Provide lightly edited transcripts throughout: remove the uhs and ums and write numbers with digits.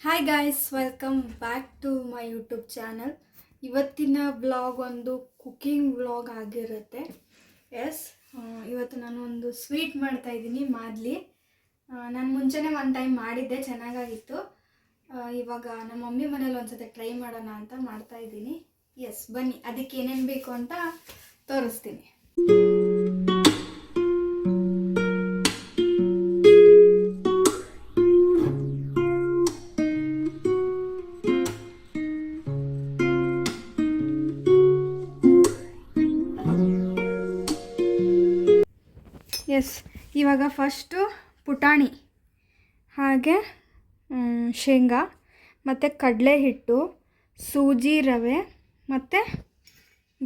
Hi guys, welcome back to my YouTube channel. ಇವತ್ತಿನ vlog ಒಂದು cooking vlog ಆಗಿರುತ್ತೆ. ಇವತ್ತು ನಾನು ಒಂದು ಸ್ವೀಟ್ ಮಾಡ್ತಾಯಿದ್ದೀನಿ, ಮಾದಲಿ. ನಾನು ಮುಂಚೆನೇ ಒಂದು ಟೈಮ್ ಮಾಡಿದ್ದೆ, ಚೆನ್ನಾಗಾಗಿತ್ತು. ಇವಾಗ ನಮ್ಮ ಮಮ್ಮಿ ಮನೇಲಿ ಒಂದ್ಸತಿ ಟ್ರೈ ಮಾಡೋಣ ಅಂತ ಮಾಡ್ತಾಯಿದ್ದೀನಿ. ಬನ್ನಿ, ಅದಕ್ಕೆ ಏನೇನು ಬೇಕು ಅಂತ ತೋರಿಸ್ತೀನಿ. ಇವಾಗ ಫಸ್ಟು ಪುಟಾಣಿ, ಹಾಗೆ ಶೇಂಗಾ ಮತ್ತು ಕಡಲೆ ಹಿಟ್ಟು, ಸೂಜಿ ರವೆ ಮತ್ತು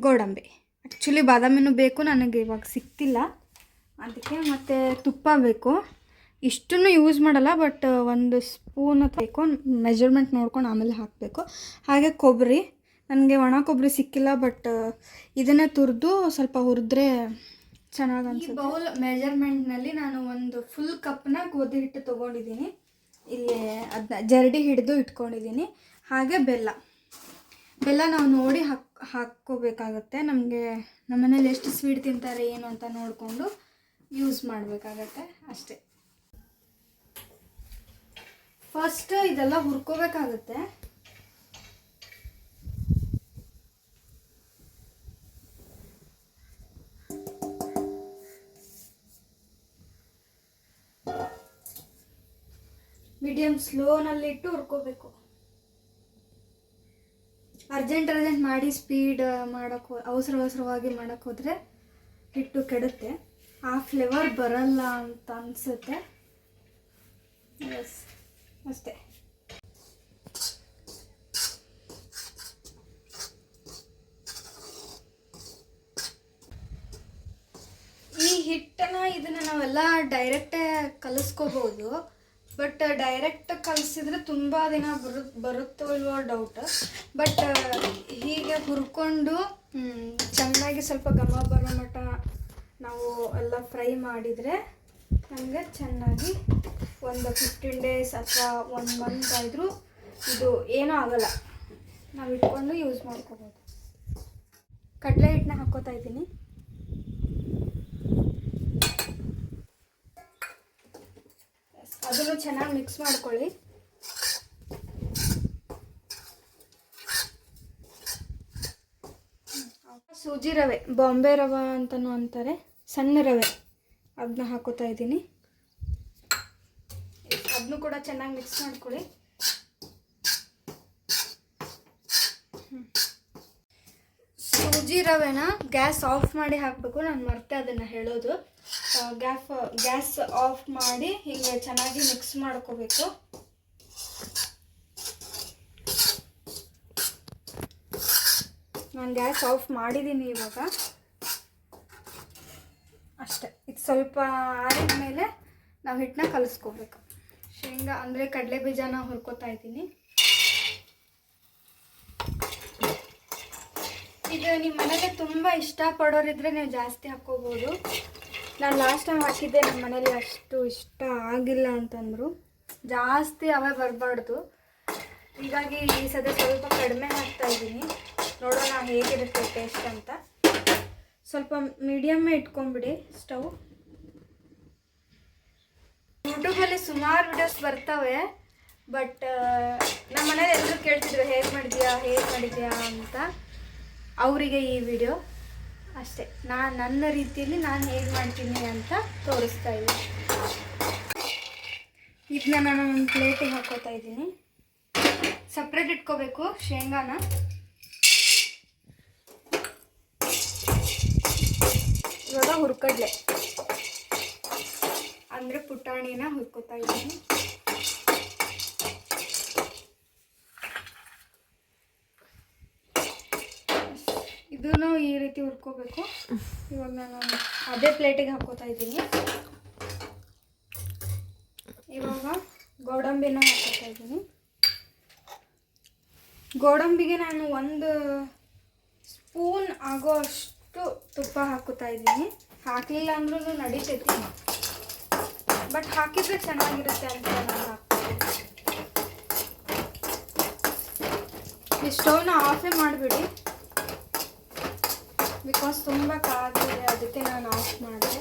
ಗೋಡಂಬಿ. ಆ್ಯಕ್ಚುಲಿ ಬಾದಾಮಿನೂ ಬೇಕು, ನನಗೆ ಇವಾಗ ಸಿಗ್ತಿಲ್ಲ ಅದಕ್ಕೆ. ಮತ್ತು ತುಪ್ಪ ಬೇಕು. ಇಷ್ಟನ್ನು ಯೂಸ್ ಮಾಡಲ್ಲ, ಬಟ್ ಒಂದು ಸ್ಪೂನ್ ಬೇಕು, ಮೆಜರ್ಮೆಂಟ್ ನೋಡ್ಕೊಂಡು ಆಮೇಲೆ ಹಾಕಬೇಕು. ಹಾಗೆ ಕೊಬ್ಬರಿ, ನನಗೆ ಒಣ ಕೊಬ್ಬರಿ ಸಿಕ್ಕಿಲ್ಲ, ಬಟ್ ಇದನ್ನೇ ತುರಿದು ಸ್ವಲ್ಪ ಹುರಿದ್ರೆ ಚೆನ್ನಾಗಿ ಅನ್ಸುತ್ತೆ. ಈ ಬೌಲ್ ಮೆಜರ್ಮೆಂಟ್ನಲ್ಲಿ ನಾನು ಒಂದು ಫುಲ್ ಕಪ್ನ ಗೋಧಿ ಹಿಟ್ಟು ತೊಗೊಂಡಿದ್ದೀನಿ. ಇಲ್ಲಿ ಅದನ್ನ ಜರಡಿ ಹಿಡಿದು ಇಟ್ಕೊಂಡಿದ್ದೀನಿ. ಹಾಗೆ ಬೆಲ್ಲ ನಾವು ನೋಡಿ ಹಾಕ್ಕೋಬೇಕಾಗತ್ತೆ. ನಮಗೆ ನಮ್ಮ ಮನೇಲಿ ಎಷ್ಟು ಸ್ವೀಟ್ ತಿಂತಾರೆ ಏನು ಅಂತ ನೋಡಿಕೊಂಡು ಯೂಸ್ ಮಾಡಬೇಕಾಗತ್ತೆ ಅಷ್ಟೇ. ಫಸ್ಟ್ ಇದೆಲ್ಲ ಹುರ್ಕೋಬೇಕಾಗತ್ತೆ. ಮೀಡಿಯಮ್ ಸ್ಲೋನಲ್ಲಿಟ್ಟು ಹುರ್ಕೋಬೇಕು. ಅರ್ಜೆಂಟ್ ಮಾಡಿ ಸ್ಪೀಡ್ ಮಾಡೋಕ್ಕೆ ಅವಸರವಾಗಿ ಮಾಡೋಕ್ಕೆ ಹೋದರೆ ಹಿಟ್ಟು ಕೆಡುತ್ತೆ, ಆ ಫ್ಲೇವರ್ ಬರಲ್ಲ ಅಂತ ಅನಿಸುತ್ತೆ. ಅಷ್ಟೇ. ಈ ಹಿಟ್ಟನ್ನು ಇದನ್ನು ನಾವೆಲ್ಲ ಡೈರೆಕ್ಟೇ ಕಲಿಸ್ಕೋಬೋದು, ಬಟ್ ಡೈರೆಕ್ಟ್ ಕಲಿಸಿದ್ರೆ ತುಂಬ ದಿನ ಬರುತ್ತೋ ಇಲ್ವೋ ಡೌಟ್. ಬಟ್ ಹೀಗೆ ಹುರ್ಕೊಂಡು ಚೆನ್ನಾಗಿ ಸ್ವಲ್ಪ ಘಮ ಬರೋ ಮಟ್ಟ ನಾವು ಎಲ್ಲ ಫ್ರೈ ಮಾಡಿದರೆ ನಮಗೆ ಚೆನ್ನಾಗಿ ಒಂದು 15 days ಅಥವಾ 1 month ಆದರೂ ಇದು ಏನೂ ಆಗೋಲ್ಲ, ನಾವು ಇಟ್ಕೊಂಡು ಯೂಸ್ ಮಾಡ್ಕೋಬೋದು. ಕಡಲೆ ಹಿಟ್ಟನ್ನ ಹಾಕ್ಕೋತಾ ಇದ್ದೀನಿ. ಅದನ್ನು ಚೆನ್ನಾಗಿ ಮಿಕ್ಸ್ ಮಾಡ್ಕೊಳ್ಳಿ. ಸೂಜಿ ರವೆ, ಬಾಂಬೆ ರವೆ ಅಂತಲೂ ಅಂತಾರೆ, ಸಣ್ಣ ರವೆ, ಅದನ್ನ ಹಾಕೋತಾ ಇದ್ದೀನಿ. ಅದನ್ನು ಕೂಡ ಚೆನ್ನಾಗಿ ಮಿಕ್ಸ್ ಮಾಡ್ಕೊಳ್ಳಿ. ಸೂಜಿ ರವೆನ ಗ್ಯಾಸ್ ಆಫ್ ಮಾಡಿ ಹಾಕಬೇಕು. ನಾನು ಮರ್ತೆ ಅದನ್ನು ಹೇಳೋದು. ಗ್ಯಾಸ್ ಆಫ್ ಮಾಡಿ ಹೀಗೆ ಚೆನ್ನಾಗಿ ಮಿಕ್ಸ್ ಮಾಡ್ಕೋಬೇಕು. ನಾನು ಗ್ಯಾಸ್ ಆಫ್ ಮಾಡಿದ್ದೀನಿ ಇವಾಗ. ಅಷ್ಟೆ. ಇದು ಸ್ವಲ್ಪ ಆರಿದ ಮೇಲೆ ನಾವು ಹಿಟ್ಟನ್ನ ಕಲಿಸ್ಕೋಬೇಕು. ಶೇಂಗಾ ಅಂದರೆ ಕಡಲೆ ಬೀಜನ ಹುರ್ಕೋತಾ ಇದ್ದೀನಿ. ಇದು ನಿಮ್ಮ ಮನೆಗೆ ತುಂಬ ಇಷ್ಟಪಡೋರಿದ್ರೆ ನೀವು ಜಾಸ್ತಿ ಹಾಕ್ಕೋಬೋದು. ನಾನು ಲಾಸ್ಟ್ ಟೈಮ್ ಹಾಕಿದ್ದೆ, ನಮ್ಮ ಮನೇಲಿ ಅಷ್ಟು ಇಷ್ಟ ಆಗಿಲ್ಲ ಅಂತಂದರು. ಜಾಸ್ತಿ ಅವೇ ಬರಬಾರ್ದು, ಹೀಗಾಗಿ ಈ ಸದ್ಯ ಸ್ವಲ್ಪ ಕಡಿಮೆ ಹಾಕ್ತಾಯಿದ್ದೀನಿ. ನೋಡೋಣ ಹೇಗಿರುತ್ತೆ ಟೇಸ್ಟ್ ಅಂತ. ಸ್ವಲ್ಪ ಮೀಡಿಯಮ್ಮೇ ಇಟ್ಕೊಂಬಿಡಿ ಸ್ಟವ್. ಯೂಟ್ಯೂಬಲ್ಲಿ ಸುಮಾರು ವಿಡಿಯೋಸ್ ಬರ್ತವೆ, ಬಟ್ ನಮ್ಮ ಮನೇಲಿ ಎಲ್ಲರೂ ಕೇಳ್ತಿದ್ರು ಹೇಗೆ ಮಾಡಿದ್ಯಾ ಅಂತ. ಅವರಿಗೆ ಈ ವಿಡಿಯೋ ಅಷ್ಟೇ. ನನ್ನ ರೀತಿಯಲ್ಲಿ ನಾನು ಹೇಗೆ ಮಾಡ್ತೀನಿ ಅಂತ ತೋರಿಸ್ತಾ ಇದ್ದೀನಿ. ಇದನ್ನ ನಾನು ಒಂದು ಪ್ಲೇಟಿಗೆ ಹಾಕೋತಾ ಇದ್ದೀನಿ. ಸಪ್ರೇಟ್ ಇಟ್ಕೋಬೇಕು ಶೇಂಗಾನ. ಇವಾಗ ಹುರ್ಕಡ್ಲೆ ಅಂದರೆ ಪುಟಾಣಿನ ಹುರ್ಕೋತಾ ಇದ್ದೀನಿ. ಇದನ್ನು ಈ ರೀತಿ ಹುರ್ಕೋಬೇಕು. ಇವಾಗ ನಾನು ಅದೇ ಪ್ಲೇಟಿಗೆ ಹಾಕೋತಾ ಇದ್ದೀನಿ. ಇವಾಗ ಗೋಡಂಬಿನ ಹಾಕೋತಾ ಇದ್ದೀನಿ. ಗೋಡಂಬಿಗೆ ನಾನು 1 ಸ್ಪೂನ್ ಆಗೋ ಅಷ್ಟು ತುಪ್ಪ ಹಾಕೋತಾ ಇದ್ದೀನಿ. ಹಾಕಲಿಲ್ಲ ಅಂದ್ರೂ ನಡೀತೈತಿ, ಬಟ್ ಹಾಕಿದರೆ ಚೆನ್ನಾಗಿರುತ್ತೆ ಅಂತ ನಾನು ಹಾಕ್ತೀನಿ. ಈ ಸ್ಟವ್ನ ಆಫೇ ಮಾಡಿಬಿಡಿ, ಬಿಕಾಸ್ ತುಂಬ ಕಾದಿದೆ, ಅದಕ್ಕೆ ನಾನು ಆಫ್ ಮಾಡಿದೆ.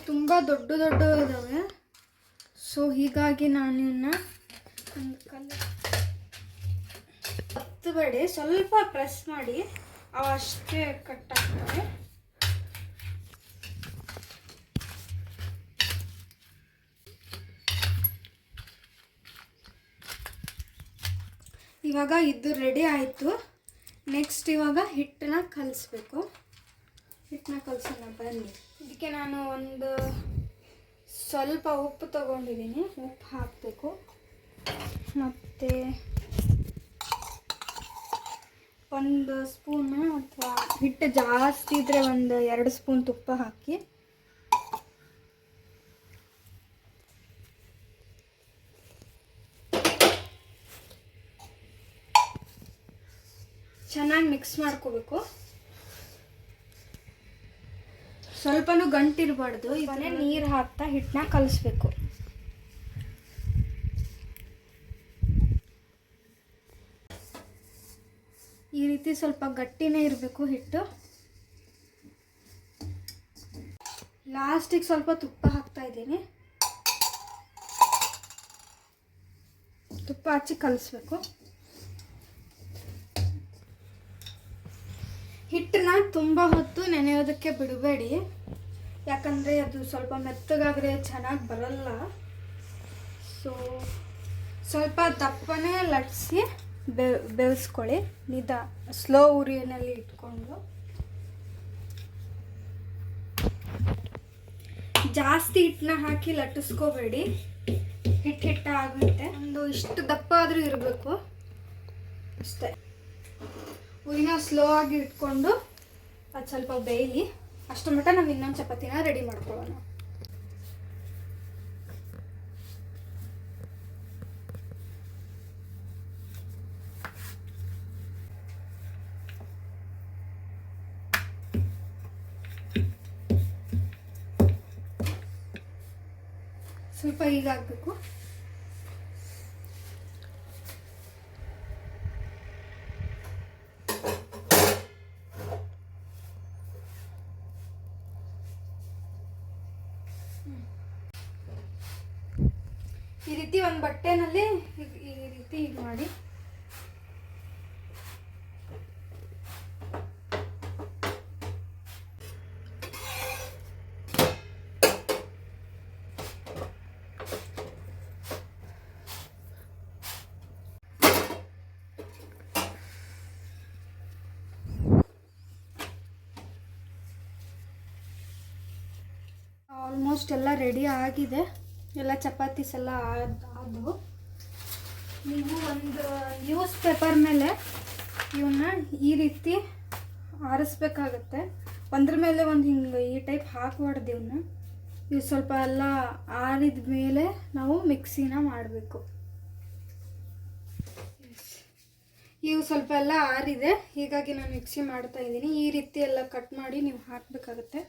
ತುಂಬ ದೊಡ್ಡ ಇದ್ದಾವೆ, ಸೊ ಹೀಗಾಗಿ ನಾನು ಇವನ್ನ ಹತ್ತಬೇಡಿ, ಸ್ವಲ್ಪ ಪ್ರೆಸ್ ಮಾಡಿ, ಅವು ಅಷ್ಟೇ ಕಟ್ ಆಗ್ತವೆ. ಇವಾಗ ಇದು ರೆಡಿ ಆಯಿತು. ನೆಕ್ಸ್ಟ್ ಇವಾಗ ಹಿಟ್ಟನ್ನ ಕಲಿಸ್ಬೇಕು. ಹಿಟ್ಟನ್ನ ಕಲಸೋಣ ಬನ್ನಿ. ಇದಕ್ಕೆ ನಾನು ಒಂದು ಸ್ವಲ್ಪ ಉಪ್ಪು ತಗೊಂಡಿದ್ದೀನಿ, ಉಪ್ಪು ಹಾಕಬೇಕು. ಮತ್ತು ಒಂದು ಸ್ಪೂನು ಅಥವಾ ಹಿಟ್ಟು ಜಾಸ್ತಿ ಇದ್ದರೆ ಒಂದು 2 ಸ್ಪೂನ್ ತುಪ್ಪ ಹಾಕಿ ಚೆನ್ನಾಗಿ ಮಿಕ್ಸ್ ಮಾಡ್ಕೋಬೇಕು. ಸ್ವಲ್ಪನೂ ಗಂಟಿರಬಾರ್ದು. ಇವನ್ನೇ ನೀರು ಹಾಕ್ತಾ ಹಿಟ್ಟನ್ನ ಕಲಿಸ್ಬೇಕು. ಈ ರೀತಿ ಸ್ವಲ್ಪ ಗಟ್ಟಿನೇ ಇರಬೇಕು ಹಿಟ್ಟು. ಲಾಸ್ಟಿಗೆ ಸ್ವಲ್ಪ ತುಪ್ಪ ಹಾಕ್ತಾ ಇದ್ದೀನಿ. ತುಪ್ಪ ಹಚ್ಚಿ ಕಲಿಸ್ಬೇಕು. ಹಿಟ್ಟನ್ನ ತುಂಬ ಹೊತ್ತು ನೆನೆಯೋದಕ್ಕೆ ಬಿಡಬೇಡಿ, ಯಾಕಂದರೆ ಅದು ಸ್ವಲ್ಪ ಮೆತ್ತಗಾದರೆ ಚೆನ್ನಾಗಿ ಬರಲ್ಲ. ಸೊ ಸ್ವಲ್ಪ ದಪ್ಪನೇ ಲಟ್ಸಿ ಬೇಯಿಸ್ಕೊಳ್ಳಿ, ಸ್ಲೋ ಉರಿಯಲ್ಲಿ ಇಟ್ಕೊಂಡು. ಜಾಸ್ತಿ ಹಿಟ್ಟನ್ನ ಹಾಕಿ ಲಟ್ಟಿಸ್ಕೋಬೇಡಿ, ಹಿಟ್ಟಾಗುತ್ತೆ. ಒಂದು ಇಷ್ಟು ದಪ್ಪ ಆದರೂ ಇರಬೇಕು ಅಷ್ಟೇ. ಉರಿನ ಸ್ಲೋ ಆಗಿ ಇಟ್ಕೊಂಡು ಅದು ಸ್ವಲ್ಪ ಬೇಯಲಿ. ಅಷ್ಟು ಮಟ್ಟ ನಾವು ಇನ್ನೊಂದು ಚಪಾತಿನ ರೆಡಿ ಮಾಡ್ಕೊಳ್ಳೋಣ. ಸ್ವಲ್ಪ ಹೀಗಾಗಬೇಕು. ಈ ರೀತಿ ಒಂದು ಬಟ್ಟೆನಲ್ಲಿ ಈ ರೀತಿ ಇದು ಮಾಡಿ ಆಲ್ಮೋಸ್ಟ್ ಎಲ್ಲ ರೆಡಿ ಆಗಿದೆ. ಎಲ್ಲ ಚಪಾತೀಸ್ ಎಲ್ಲ ಆದವು. ನೀವು ಒಂದು ನ್ಯೂಸ್ ಪೇಪರ್ ಮೇಲೆ ಇವನ್ನ ಈ ರೀತಿ ಆರಿಸ್ಬೇಕಾಗತ್ತೆ. ಒಂದ್ರ ಮೇಲೆ ಒಂದು ಹಿಂಗೆ ಈ ಟೈಪ್ ಹಾಕಬಾರ್ದು. ಇವು ಸ್ವಲ್ಪ ಎಲ್ಲ ಆರಿದ ಮೇಲೆ ನಾವು ಮಿಕ್ಸಿನ ಮಾಡಬೇಕು. ಇವು ಸ್ವಲ್ಪ ಎಲ್ಲ ಆರಿದೆ, ಹೀಗಾಗಿ ನಾನು ಮಿಕ್ಸಿ ಮಾಡ್ತಾ ಇದ್ದೀನಿ. ಈ ರೀತಿ ಎಲ್ಲ ಕಟ್ ಮಾಡಿ ನೀವು ಹಾಕಬೇಕಾಗತ್ತೆ.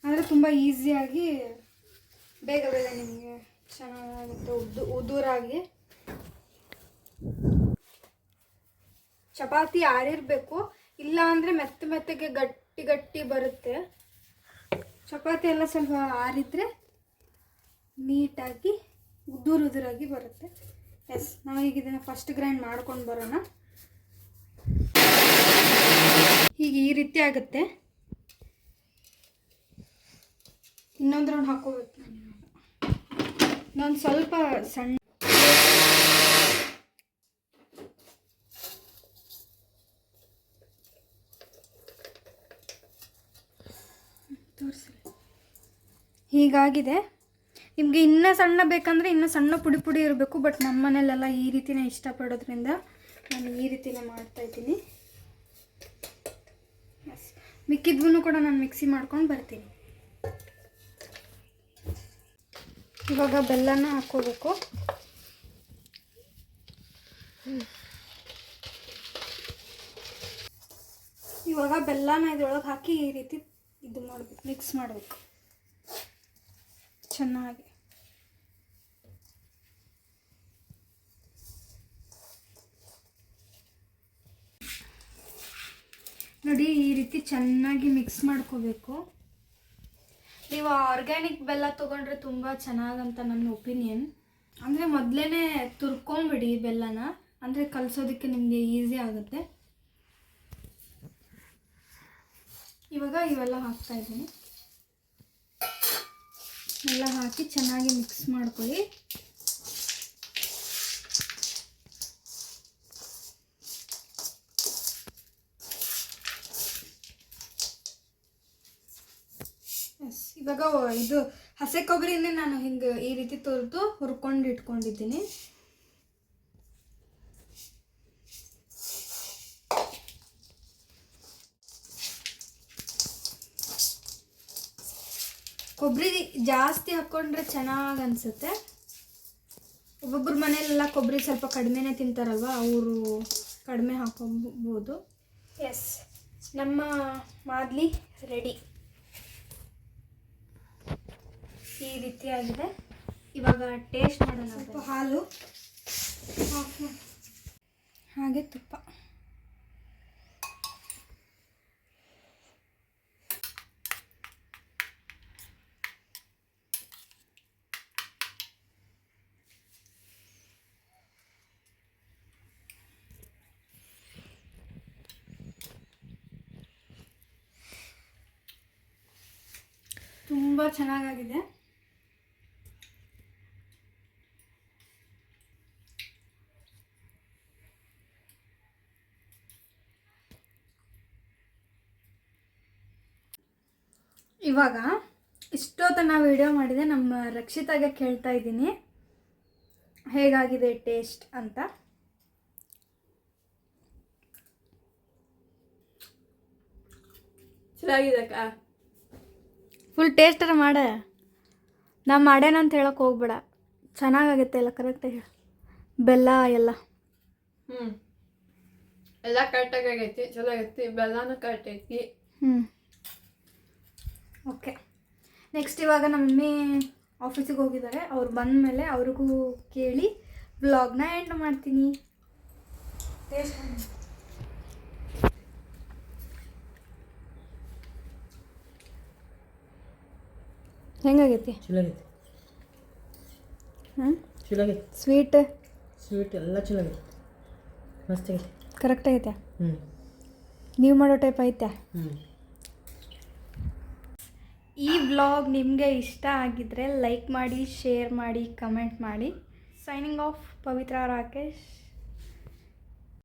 ಆದರೆ ತುಂಬ ಈಸಿಯಾಗಿ ಬೇಗ ನಿಮಗೆ ಚೆನ್ನಾಗುತ್ತೆ. ಉದುರಾಗಿ ಚಪಾತಿ ಆರಿರಬೇಕು, ಇಲ್ಲ ಅಂದರೆ ಮೆತ್ತಗೆ ಗಟ್ಟಿ ಬರುತ್ತೆ. ಚಪಾತಿ ಎಲ್ಲ ಸ್ವಲ್ಪ ಆರಿದ್ರೆ ನೀಟಾಗಿ ಉದುರಾಗಿ ಬರುತ್ತೆ. ಎಸ್, ನಾವೀಗ ಇದನ್ನು ಫಸ್ಟ್ ಗ್ರೈಂಡ್ ಮಾಡ್ಕೊಂಡು ಬರೋಣ. ಹೀಗೆ ಈ ರೀತಿ ಆಗುತ್ತೆ. ಇನ್ನೊಂದು ರೌಂಡ್ ಹಾಕೋಬೇಕು. ಇನ್ನೊಂದು ಸ್ವಲ್ಪ ಸಣ್ಣ ತೋರಿಸಿ. ಹೀಗಾಗಿದೆ. ನಿಮಗೆ ಇನ್ನೂ ಸಣ್ಣ ಬೇಕಂದರೆ ಇನ್ನೂ ಸಣ್ಣ ಪುಡಿ ಇರಬೇಕು. ಬಟ್ ನಮ್ಮ ಮನೇಲೆಲ್ಲ ಈ ರೀತಿನೇ ಇಷ್ಟಪಡೋದ್ರಿಂದ ನಾನು ಈ ರೀತಿನೇ ಮಾಡ್ತಾಯಿದ್ದೀನಿ. ಎಸ್, ಮಿಕ್ಕಿದ್ವೂ ಕೂಡ ನಾನು ಮಿಕ್ಸಿ ಮಾಡ್ಕೊಂಡು ಬರ್ತೀನಿ. ಇವಾಗ ಬೆಲ್ಲನ ಹಾಕ್ಕೋಬೇಕು. ಇವಾಗ ಬೆಲ್ಲನ ಇದ್ರೊಳಗೆ ಹಾಕಿ ಈ ರೀತಿ ಇದು ಮಾಡಬೇಕು, ಮಿಕ್ಸ್ ಮಾಡಬೇಕು ಚೆನ್ನಾಗಿ. ನೋಡಿ ಈ ರೀತಿ ಚೆನ್ನಾಗಿ ಮಿಕ್ಸ್ ಮಾಡ್ಕೋಬೇಕು. ನೀವು ಆರ್ಗ್ಯಾನಿಕ್ ಬೆಲ್ಲ ತೊಗೊಂಡ್ರೆ ತುಂಬ ಚೆನ್ನಾಗಂತ ನನ್ನ ಒಪಿನಿಯನ್. ಅಂದರೆ ಮೊದಲೇ ತುರ್ಕೊಂಬಿಡಿ ಬೆಲ್ಲನ, ಅಂದರೆ ಕಲಿಸೋದಕ್ಕೆ ನಿಮಗೆ ಈಸಿ ಆಗುತ್ತೆ. ಇವಾಗ ಇವೆಲ್ಲ ಹಾಕ್ತಾಯಿದ್ದೀನಿ. ಎಲ್ಲ ಹಾಕಿ ಚೆನ್ನಾಗಿ ಮಿಕ್ಸ್ ಮಾಡ್ಕೊಳ್ಳಿ. ಇವಾಗ ಇದು ಹಸಿ ಕೊಬ್ಬರಿನೇ ನಾನು ಹಿಂಗೆ ಈ ರೀತಿ ತುರಿದು ಹುರ್ಕೊಂಡು ಇಟ್ಕೊಂಡಿದ್ದೀನಿ. ಕೊಬ್ಬರಿ ಜಾಸ್ತಿ ಹಾಕ್ಕೊಂಡ್ರೆ ಚೆನ್ನಾಗಿ ಅನಿಸುತ್ತೆ. ಒಬ್ಬೊಬ್ಬರ ಮನೆಯಲ್ಲೆಲ್ಲ ಕೊಬ್ಬರಿ ಸ್ವಲ್ಪ ಕಡಿಮೆನೇ ತಿಂತಾರಲ್ವ, ಅವರು ಕಡಿಮೆ ಹಾಕೋಬೋದು. ಎಸ್, ನಮ್ಮ ಮಾದಲಿ ರೆಡಿ. ಈ ರೀತಿಯಾಗಿದೆ. ಇವಾಗ ಟೇಸ್ಟ್ ಮಾಡೋಣ. ಸ್ವಲ್ಪ ಹಾಲು ಹಾಗೆ ತುಪ್ಪ. ತುಂಬ ಚೆನ್ನಾಗಾಗಿದೆ. ಇವಾಗ ಇಷ್ಟೊತ್ತನ ವಿಡಿಯೋ ಮಾಡಿದೆ, ನಮ್ಮ ರಕ್ಷಿತಾಗೆ ಕೇಳ್ತಾ ಇದ್ದೀನಿ ಹೇಗಾಗಿದೆ ಟೇಸ್ಟ್ ಅಂತ. ಚೆನ್ನಾಗಿದೆ ಅಕ್ಕ. ಫುಲ್ ಟೇಸ್ಟರ ಮಾಡೆ. ನಾ ಮಾಡೇನ ಅಂತ ಹೇಳೋಕೆ ಹೋಗ್ಬೇಡ, ಚೆನ್ನಾಗಾಗುತ್ತೆ ಎಲ್ಲ ಕರೆಕ್ಟಾಗಿ ಹೇಳು. ಬೆಲ್ಲ ಎಲ್ಲ ಎಲ್ಲ ಕರೆಕ್ಟಾಗಿ ಆಗೈತಿ, ಚಲೋ ಆಗೈತಿ. ಬೆಲ್ಲನೂ ಕರೆಕ್ಟ್ ಐತಿ. ಓಕೆ, ನೆಕ್ಸ್ಟ್ ಇವಾಗ ನಮ್ಮ ಮಮ್ಮಿ ಆಫೀಸಿಗೆ ಹೋಗಿದ್ದಾರೆ. ಅವ್ರು ಬಂದ ಮೇಲೆ ಅವ್ರಿಗೂ ಕೇಳಿ ವ್ಲಾಗ್ನ ಎಂಡ್ ಮಾಡ್ತೀನಿ. ಹೆಂಗಾಗೈತಿ? ಚಲೋ ಆಗೈತಿ. ಚಲೋ ಆಗೈತಿ. ಸ್ವೀಟ್ ಎಲ್ಲ ಚಲೋ ಆಗೈತಿ. ಮಸ್ತ್ ಆಗೈತಿ. ಕರೆಕ್ಟ್ ಆಗೈತೆ. ನೀವು ಮಾಡೋ ಟೈಪ್ ಐತೆ. ಈ ವ್ಲಾಗ್ ನಿಮಗೆ ಇಷ್ಟ ಆಗಿದ್ದರೆ ಲೈಕ್ ಮಾಡಿ, ಶೇರ್ ಮಾಡಿ, ಕಮೆಂಟ್ ಮಾಡಿ. ಸೈನಿಂಗ್ ಆಫ್, ಪವಿತ್ರ ರಾಕೇಶ್.